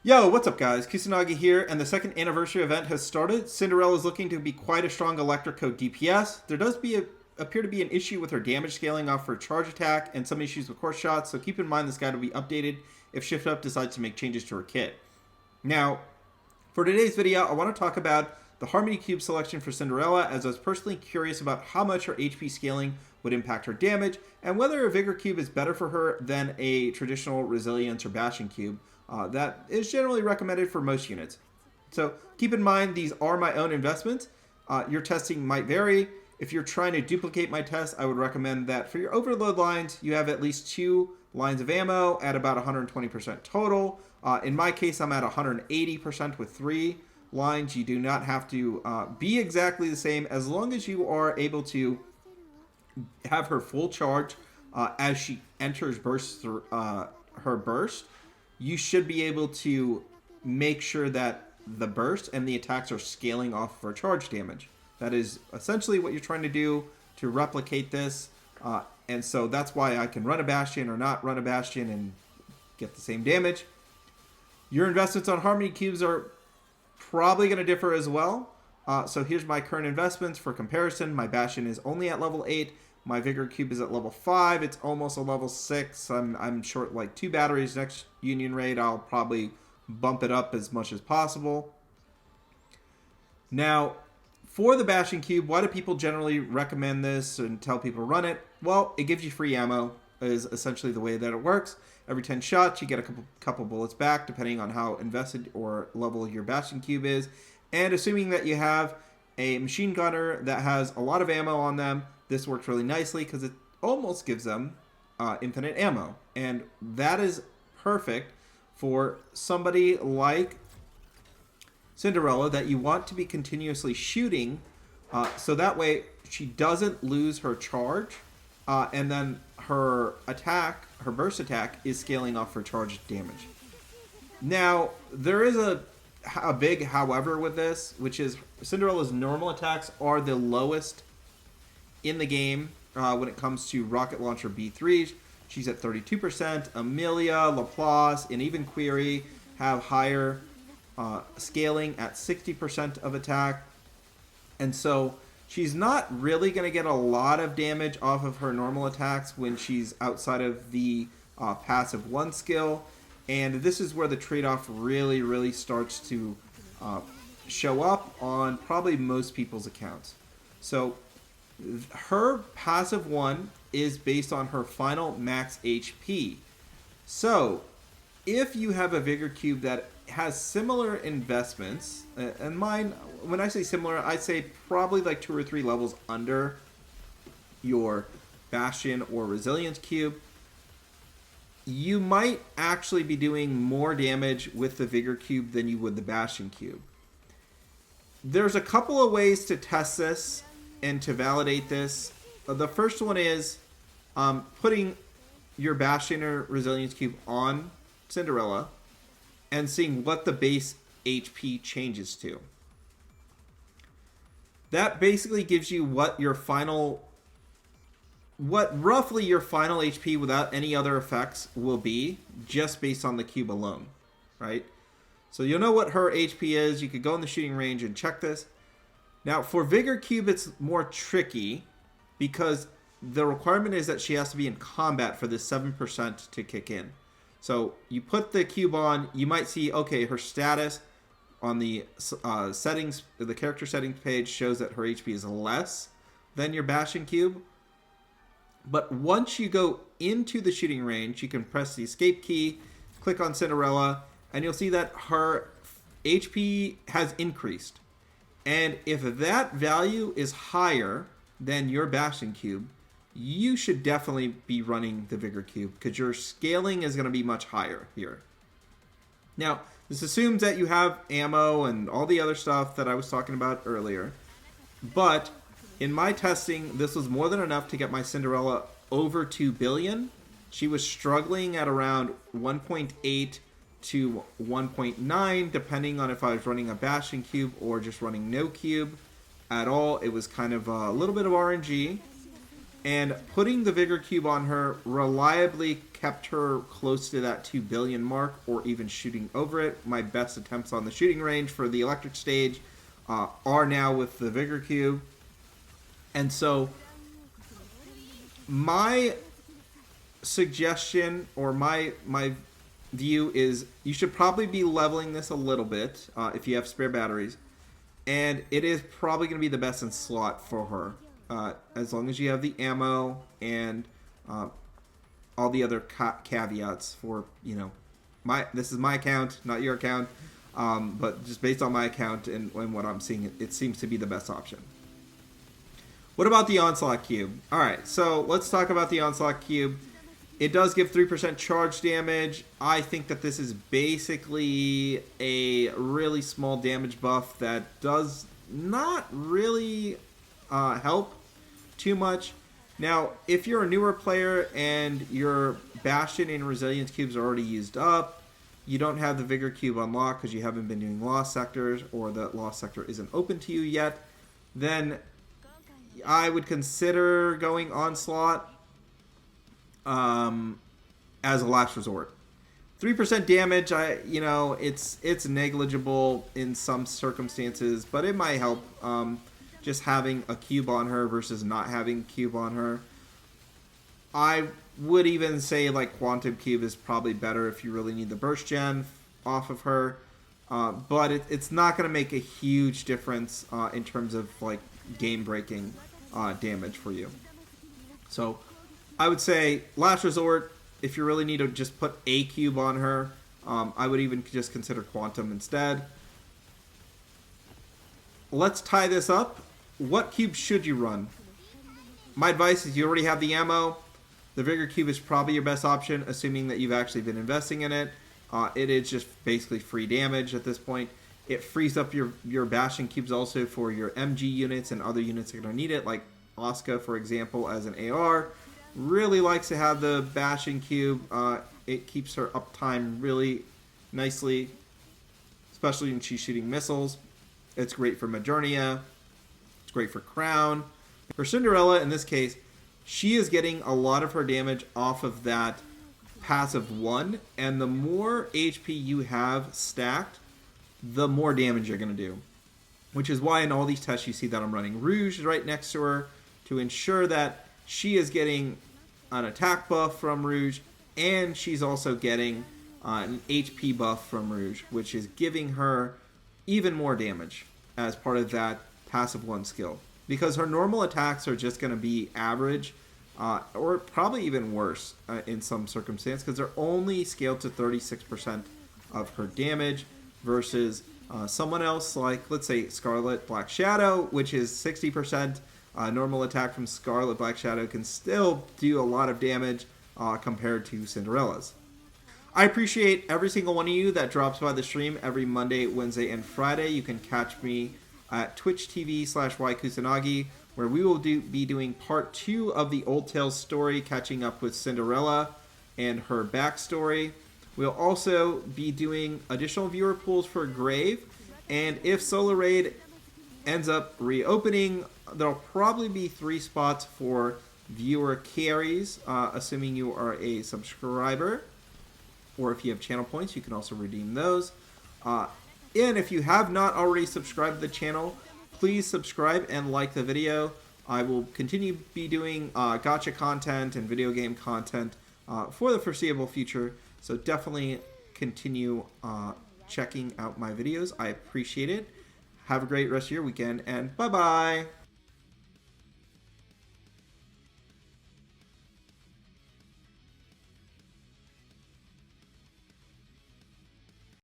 Yo, what's up guys? Kusanagi here, and the second anniversary event has started. Cinderella is looking to be quite a strong electric DPS. There does appear to be an issue with her damage scaling off her charge attack and some issues with course shots, so keep in mind this guide will be updated if Shift Up decides to make changes to her kit. Now, for today's video, I want to talk about the Harmony Cube selection for Cinderella, as I was personally curious about how much her HP scaling would impact her damage, and whether a Vigor Cube is better for her than a traditional Resilience or Bastion Cube. That is generally recommended for most units. So keep in mind these are my own investments. Your testing might vary. If you're trying to duplicate my test, I would recommend that for your overload lines, you have at least 2 lines of ammo at about 120% total. In my case, I'm at 180% with 3 lines. You do not have to be exactly the same as long as you are able to have her full charge as she enters her burst. You should be able to make sure that the burst and the attacks are scaling off of her charge damage. That is essentially what you're trying to do to replicate this. And so that's why I can run a Bastion or not run a Bastion and get the same damage. Your investments on Harmony Cubes are probably going to differ as well. So here's my current investments for comparison. My Bastion is only at level 8. My Vigor Cube is at level 5. It's almost a level 6. I'm short like 2 batteries. Next Union Raid, I'll probably bump it up as much as possible. Now, for the Bastion Cube, why do people generally recommend this and tell people to run it? Well, it gives you free ammo, is essentially the way that it works. Every 10 shots, you get a couple bullets back, depending on how invested or level your Bastion Cube is. And assuming that you have a machine gunner that has a lot of ammo on them, this works really nicely because it almost gives them infinite ammo. And that is perfect for somebody like Cinderella that you want to be continuously shooting, so that way she doesn't lose her charge, and then her attack, her burst attack, is scaling off her charge damage. Now, there is a big however with this, which is Cinderella's normal attacks are the lowest in the game when it comes to rocket launcher B3s. She's at 32%. Amelia, Laplace, and even Query have higher scaling at 60% of attack. And so she's not really going to get a lot of damage off of her normal attacks when she's outside of the passive 1 skill. And this is where the trade-off really starts to show up on probably most people's accounts. So her passive 1 is based on her final max HP. So if you have a Vigor Cube that has similar investments, and mine, when I say similar, I say probably like 2 or 3 levels under your Bastion or Resilience Cube, you might actually be doing more damage with the Vigor Cube than you would the Bastion Cube. There's a couple of ways to test this and to validate this. The first one is putting your Bastion or Resilience Cube on Cinderella and seeing what the base HP changes to. That basically gives you what roughly your final HP without any other effects will be, just based on the cube alone, right? So you'll know what her HP is. You could go in the shooting range and check this. Now, for Vigor Cube, it's more tricky because the requirement is that she has to be in combat for this 7% to kick in. So you put the cube on, you might see, okay, her status on the settings, the character settings page shows that her HP is less than your Bastion Cube. But once you go into the shooting range, you can press the escape key, click on Cinderella, and you'll see that her HP has increased. And if that value is higher than your Bastion Cube, you should definitely be running the Vigor Cube because your scaling is going to be much higher here. Now, this assumes that you have ammo and all the other stuff that I was talking about earlier. But in my testing, this was more than enough to get my Cinderella over 2 billion. She was struggling at around 1.8 to 1.9, depending on if I was running a Bastion Cube or just running no cube at all. It was kind of a little bit of RNG. And putting the Vigor Cube on her reliably kept her close to that 2 billion mark, or even shooting over it. My best attempts on the shooting range for the electric stage are now with the Vigor Cube. And so my suggestion, or my view, is you should probably be leveling this a little bit if you have spare batteries. And it is probably going to be the best in slot for her. As long as you have the ammo and all the other caveats for, you know, this is my account, not your account, but just based on my account and what I'm seeing, it seems to be the best option. What about the Onslaught Cube? Alright, so let's talk about the Onslaught Cube. It does give 3% charge damage. I think that this is basically a really small damage buff that does not really help too much. Now, if you're a newer player and your Bastion and Resilience cubes are already used up, you don't have the Vigor Cube unlocked because you haven't been doing Lost Sectors, or the Lost Sector isn't open to you yet, then I would consider going Onslaught as a last resort. 3% damage, it's negligible in some circumstances, but it might help. Just having a cube on her versus not having a cube on her. I would even say like Quantum Cube is probably better if you really need the burst gen off of her, but it's not going to make a huge difference in terms of like game breaking damage for you. So I would say last resort, if you really need to just put a cube on her, I would even just consider Quantum instead. Let's tie this up. What cube should you run? My advice is you already have the ammo. The Vigor Cube is probably your best option, assuming that you've actually been investing in it. It is just basically free damage at this point. It frees up your Bastion Cubes also for your MG units and other units that are going to need it, like Asuka, for example, as an AR. Really likes to have the Bastion Cube. It keeps her uptime really nicely, especially when she's shooting missiles. It's great for Modernia. It's great for Crown. For Cinderella, in this case, she is getting a lot of her damage off of that passive 1, and the more HP you have stacked, the more damage you're going to do. Which is why in all these tests you see that I'm running Rouge right next to her to ensure that she is getting an attack buff from Rouge, and she's also getting an HP buff from Rouge, which is giving her even more damage as part of that passive 1 skill, because her normal attacks are just going to be average or probably even worse in some circumstance, because they're only scaled to 36% of her damage versus someone else like, let's say, Scarlet Black Shadow, which is 60%. Normal attack from Scarlet Black Shadow can still do a lot of damage compared to Cinderella's. I appreciate every single one of you that drops by the stream every Monday, Wednesday, and Friday. You can catch me at twitch.tv/ykusanagi, where we will be doing part 2 of the Old Tales story, catching up with Cinderella and her backstory. We'll also be doing additional viewer pools for Grave, and if Solar Raid ends up reopening, there'll probably be 3 spots for viewer carries, assuming you are a subscriber, or if you have channel points, you can also redeem those. And if you have not already subscribed to the channel, please subscribe and like the video. I will continue to be doing gacha content and video game content for the foreseeable future, so definitely continue checking out my videos. I appreciate it. Have a great rest of your weekend, and bye-bye!